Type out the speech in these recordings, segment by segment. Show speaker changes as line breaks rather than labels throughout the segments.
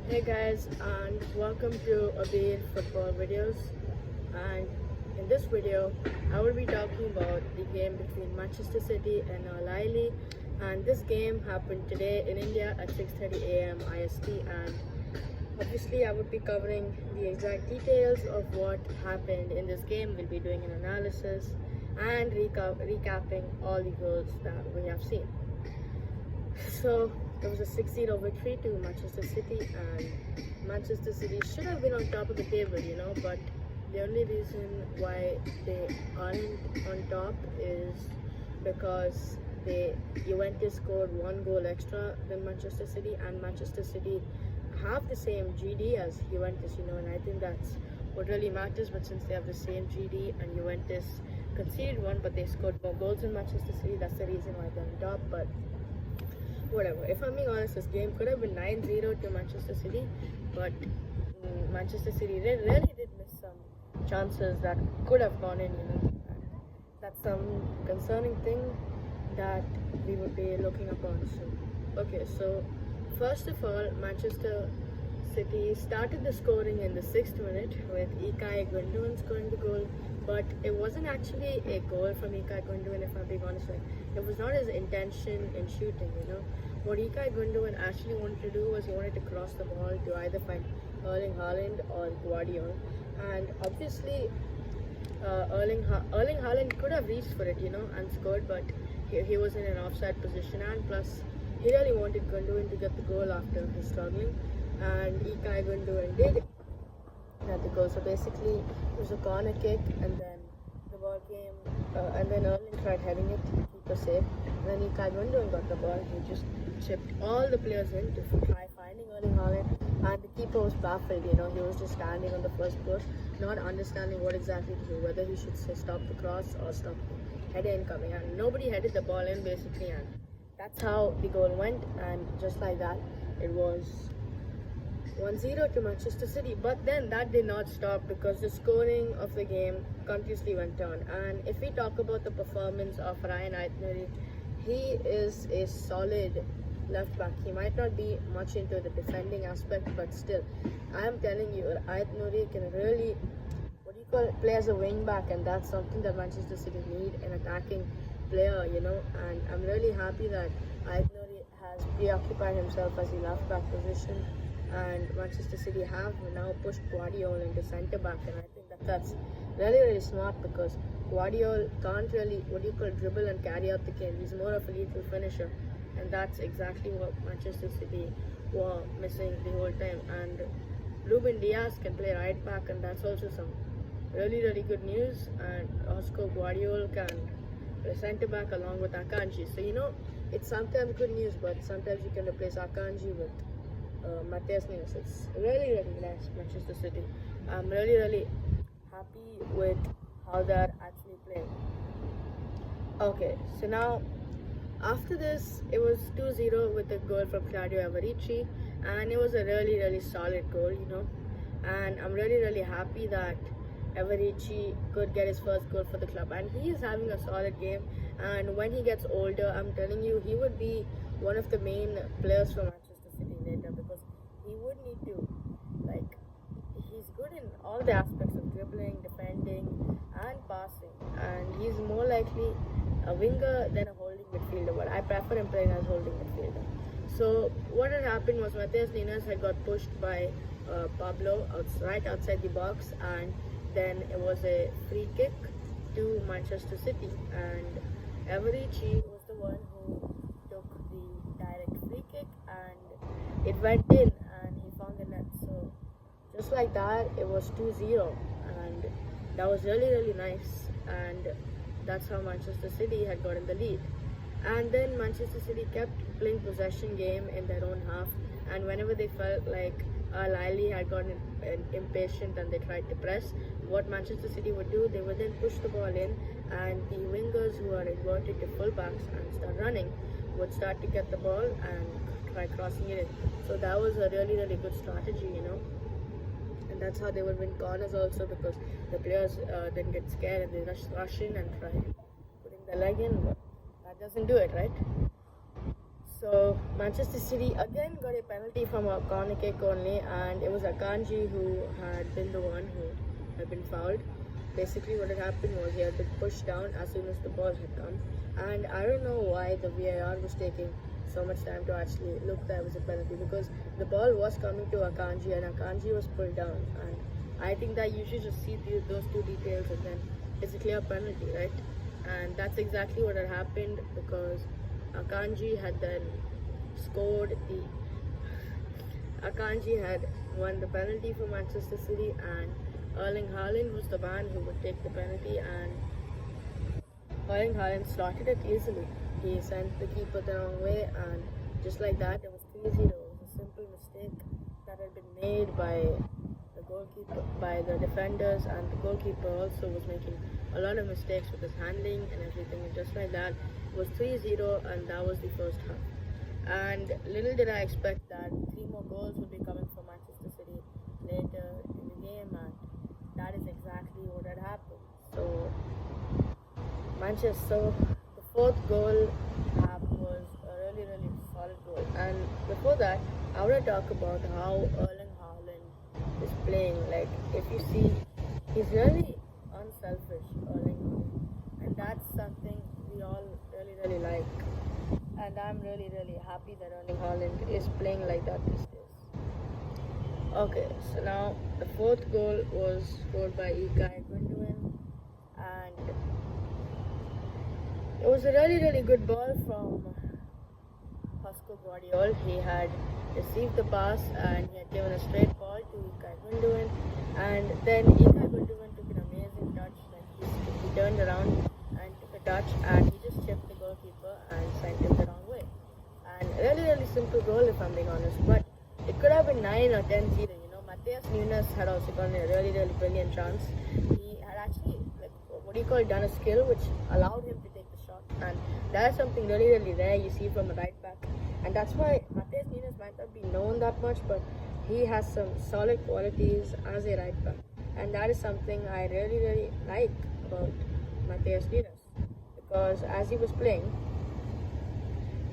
Hey guys, and welcome to Abir Football Videos. And in this video, I will be talking about the game between Manchester City and Al Ahly. And this game happened today in India at 6:30 a.m. IST. And obviously, I would be covering the exact details of what happened in this game. We'll be doing an analysis and recapping all the goals that we have seen. So it was a 6-0 victory to Manchester City, and Manchester City should have been on top of the table, but the only reason why they aren't on top is because Juventus scored one goal extra than Manchester City, and Manchester City have the same GD as Juventus, and I think that's what really matters. But since they have the same GD and Juventus conceded one, but they scored more goals than Manchester City, that's the reason why they're on top. But whatever. If I'm being honest, this game could have been 9-0 to Manchester City, but Manchester City really did miss some chances that could have gone in, That's some concerning thing that we would be looking upon soon. Okay, so first of all, Manchester City started the scoring in the 6th minute with Ilkay Gundogan scoring the goal, but it wasn't actually a goal from Ilkay Gundogan, if I'm being honest. It was not his intention in shooting, What Ilkay Gundogan actually wanted to do was he wanted to cross the ball to either find Erling Haaland or Guardiola, and obviously Erling Haaland could have reached for it, and scored, but he was in an offside position, and plus he really wanted Gundogan to get the goal after his struggling, and Ilkay Gundogan did get the goal. So basically, it was a corner kick, and then the ball came, and then Erling tried heading it, keeper safe, and then Ilkay Gundogan got the ball. He just chipped all the players in to try finding Erling Haaland, and the keeper was baffled. He was just standing on the first post, not understanding what exactly to do, whether he should say stop the cross or stop the header incoming. And nobody headed the ball in basically, and that's how the goal went. And just like that, it was 1-0 to Manchester City. But then that did not stop, because the scoring of the game continuously went on. And if we talk about the performance of Ryan Aitnuri, he is a solid left back. He might not be much into the defending aspect, but still, I am telling you, Aitnuri can really, play as a wing back, and that's something that Manchester City need, an attacking player, and I'm really happy that Aitnuri has preoccupied himself as a left back position, and Manchester City have now pushed Guardiola into centre back, and I think that's really smart, because Guardiola can't really dribble and carry out the game. He's more of a lethal finisher, and that's exactly what Manchester City were missing the whole time. And Ruben Diaz can play right back, and that's also some really good news. And Oscar Guardiola can play centre back along with Akanji. So it's sometimes good news, but sometimes you can replace Akanji with Matheus Nunes. It's really nice, Manchester City. I'm really happy with how they're actually playing. Okay, so now after this, it was 2-0 with a goal from Claudio Averici, and it was a really solid goal, and I'm really happy that Averici could get his first goal for the club, and he is having a solid game. And when he gets older, I'm telling you, he would be one of the main players for Manchester City later, because he would need to, he's good in all the aspects of dribbling, defending, and passing, and he's more likely a winger than a holding midfielder, but I prefer him playing as holding midfielder. So what had happened was Matheus Nunes had got pushed by Pablo right outside the box, and then it was a free kick to Manchester City, and Averici was the one who took the direct free kick, and it went in, and he found the net. So just like that, it was 2-0, and that was really nice, and that's how Manchester City had gotten the lead. And then Manchester City kept playing possession game in their own half, and whenever they felt like Al Ahly had gotten impatient and they tried to press, what Manchester City would do, they would then push the ball in, and the wingers who are inverted to fullbacks and start running would start to get the ball and try crossing it in. So that was a really good strategy, and that's how they would win corners also, because the players then get scared and they rush in and try putting the leg in, but that doesn't do it, right? So Manchester City again got a penalty from a corner kick only, and it was Akanji who had been the one who had been fouled. Basically, what had happened was he had been pushed down as soon as the ball had come, and I don't know why the VAR was taking so much time to actually look that it was a penalty, because the ball was coming to Akanji and Akanji was pulled down, and I think that you should just see those two details and then it's a clear penalty, right? And that's exactly what had happened, because Akanji had then scored Akanji had won the penalty for Manchester City, and Erling Haaland was the man who would take the penalty, and Erling Haaland slotted it easily. He sent the keeper the wrong way, and just like that, it was 3-0. It was a simple mistake that had been made by the goalkeeper, by the defenders, and the goalkeeper also was making a lot of mistakes with his handling and everything. And just like that, it was 3-0, and that was the first half. And little did I expect that 3 more goals would be coming from Manchester City later in the game, and that is exactly what had happened. So the fourth goal was a really, really solid goal. And before that, I want to talk about how Erling Haaland is playing. Like, if you see, he's really unselfish, Erling Haaland, and that's something we all really, really like. And I'm really, really happy that Erling Haaland is playing like that these days. Okay, so now the fourth goal was scored by Ilkay Gundogan, and it was a really, really good ball from Oscar Guardiola. He had received the pass and he had given a straight ball to Ilkay Gundogan, and then Ilkay Gundogan took an amazing touch. Like he turned around and took a touch, and he just chipped the goalkeeper and sent him the wrong way. And really, really simple goal, if I'm being honest. But it could have been 9 or 10-0. You know, Matheus Nunes had also gotten a really, really brilliant chance. He had actually, done a skill which allowed him to take the shot, and that is something really, really rare you see from a right back. And that's why Matheus Nunes might not be known that much, but he has some solid qualities as a right back, and that is something I really, really like about Matheus Nunes, because as he was playing,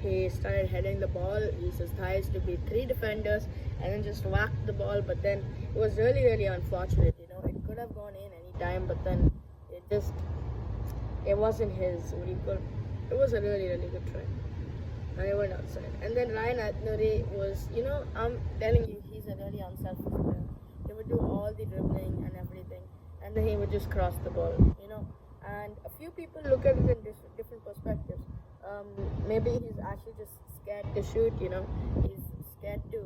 he started heading the ball, used his thighs to beat 3 defenders, and then just whacked the ball. But then it was really, really unfortunate. You know, it could have gone in any time, but then it wasn't his, it was a really, really good try. And it went outside. And then Ryan Athnori was, I'm telling you, he's a really unselfish player. He would do all the dribbling and everything, and then he would just cross the ball, And a few people look at it in different perspectives. Maybe he's actually just scared to shoot, He's scared to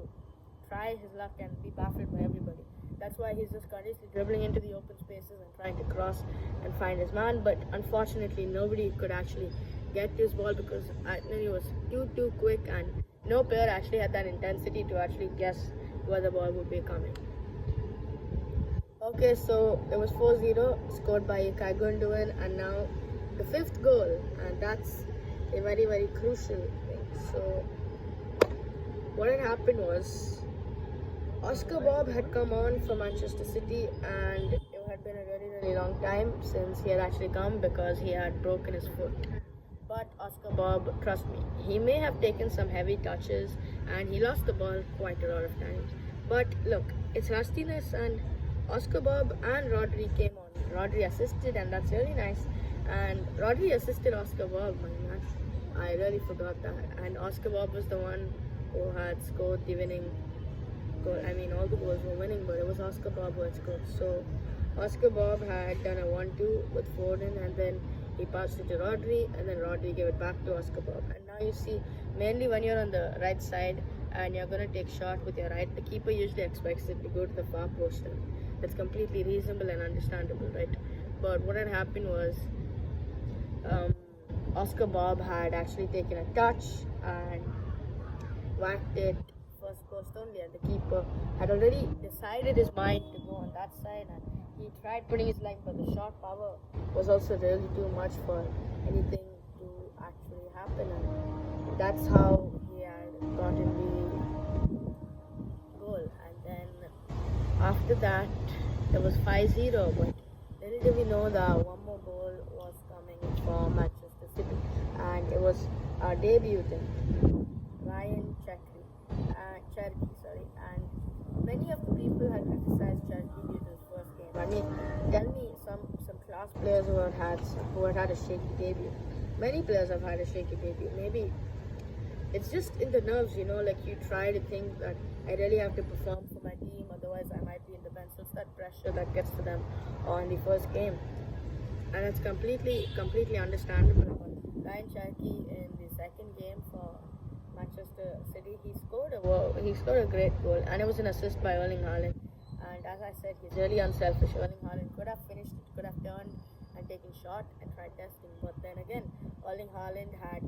try his luck and be baffled by everybody. That's why he's just continuously dribbling into the open spaces and trying to cross and find his man. But unfortunately, nobody could actually get to his ball because Athnori was too quick, and no player actually had that intensity to actually guess where the ball would be coming. Okay, so it was 4-0, scored by Ilkay Gundogan, and now the 5th goal, and that's a very, very crucial thing. So what had happened was, Oscar Bob had come on for Manchester City, and it had been a really, really long time since he had actually come because he had broken his foot. But Oscar Bob, trust me, he may have taken some heavy touches and he lost the ball quite a lot of times. But look, it's rustiness, and Oscar Bob and Rodri came on. Rodri assisted, and that's really nice. And Rodri assisted Oscar Bob, my man. I really forgot that. And Oscar Bob was the one who had scored the winning goal. I mean, all the goals were winning, but it was Oscar Bob who had scored. So Oscar Bob had done a 1-2 with Foden, and then he passed it to Rodri, and then Rodri gave it back to Oscar Bob. And now you see, mainly when you're on the right side and you're going to take shot with your right, the keeper usually expects it to go to the far post. That's completely reasonable and understandable, right? But what had happened was, Oscar Bob had actually taken a touch and whacked it first post only, and the keeper had already decided his mind to go on that side, and he tried putting his leg, but the shot power was also really too much for anything to actually happen, and that's how he had gotten the goal. And then after that, it was 5-0, but little did we know that one more goal was coming from Manchester City, and it was our debutant Ryan Cherky, sorry, and many of the people had criticized Cherky due to his first game. I mean, tell me some class players who had had a shaky debut. Many players have had a shaky debut. Maybe it's just in the nerves, like you try to think that I really have to perform for my team, otherwise I might be in the bench. So it's that pressure that gets to them on the first game, and it's completely understandable. But Ryan Cherky in the second game for Manchester City, he scored a great goal, and it was an assist by Erling Haaland. And as I said, he's really unselfish. Erling Haaland could have finished it, could have turned and taken shot and tried testing, but then again, Erling Haaland had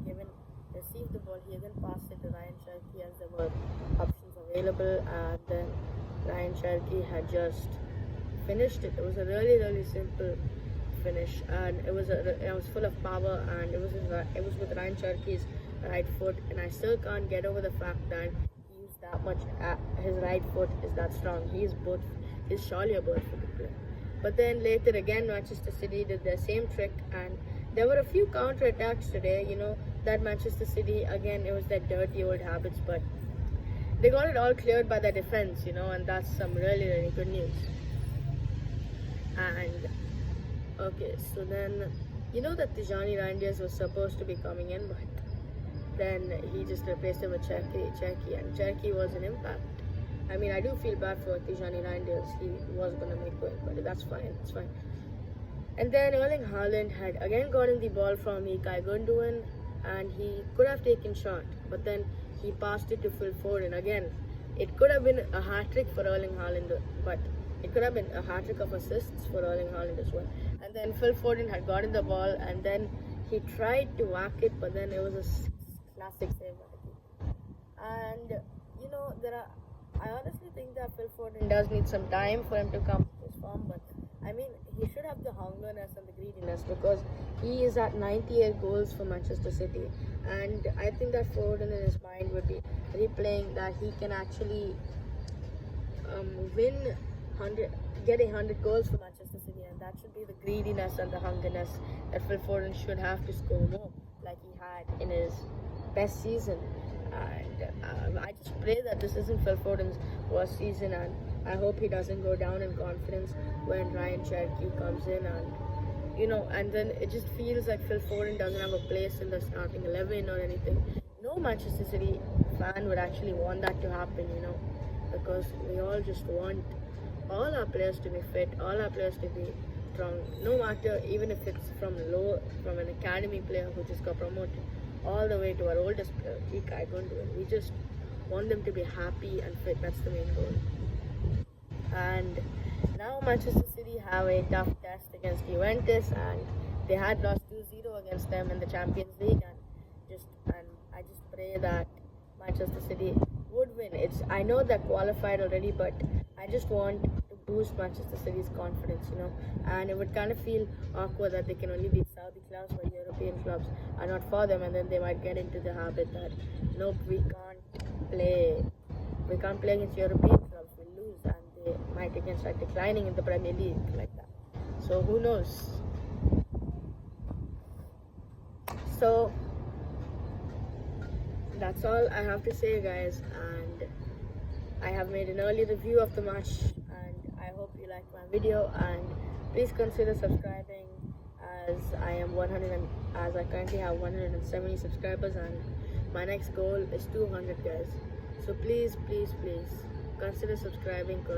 received the ball, he again passed it to Ryan Cherky as there were options available, and then Ryan Cherky had just finished it. It was a really simple finish, and it was full of power, and it was with Ryan Cherky's right foot, and I still can't get over the fact that he used that much. His right foot is that strong. He's surely a both-footed player. But then later again, Manchester City did the same trick, and there were a few counter-attacks today. That Manchester City, again, it was their dirty old habits, but they got it all cleared by their defense, and that's some really good news. And okay, so then that Tijani Reinders was supposed to be coming in, but then he just replaced him with Cherky, and Cherky was an impact. I mean, I do feel bad for Tijani Reinders. He was going to make good, but that's fine. It's fine. And then Erling Haaland had again gotten the ball from Ilkay Gundogan, and he could have taken shot, but then he passed it to Phil Foden. Again, it could have been a hat-trick for Erling Haaland, but it could have been a hat-trick of assists for Erling Haaland as well. And then Phil Foden had gotten the ball, and then he tried to whack it, but then it was a classic save by the keeper. And I honestly think that Phil Foden does need some time for him to come to his form, but I mean, he should have the hungerness and the greediness, because he is at 98 goals for Manchester City, and I think that Foden in his mind would be replaying that he can actually get 100 goals for Manchester City, and that should be the greediness and the hungerness that Phil Foden should have to score more, like he had in his best season. And I just pray that this isn't Phil Foden's worst season, and I hope he doesn't go down in confidence when Ryan Cherky comes in, and then it just feels like Phil Foden doesn't have a place in the starting 11 or anything. No Manchester City fan would actually want that to happen, because we all just want all our players to be fit, all our players to be strong, no matter, even if it's from an academy player who just got promoted, all the way to our oldest player, Ilkay Gundogan. We just want them to be happy and fit. That's the main goal. And now Manchester City have a tough test against Juventus, and they had lost 2-0 against them in the Champions League, and I just pray that Manchester City would win. I know they're qualified already, but I just want to boost Manchester City's confidence, and it would kind of feel awkward that they can only beat Saudi clubs while European clubs are not for them, and then they might get into the habit that nope, we can't play against European clubs, we'll lose, and they might again start declining in the Premier League like that. So who knows? So that's all I have to say, guys, and I have made an early review of the match, and I hope you liked my video, and please consider subscribing, as I currently have 170 subscribers, and my next goal is 200, guys. So please consider subscribing, because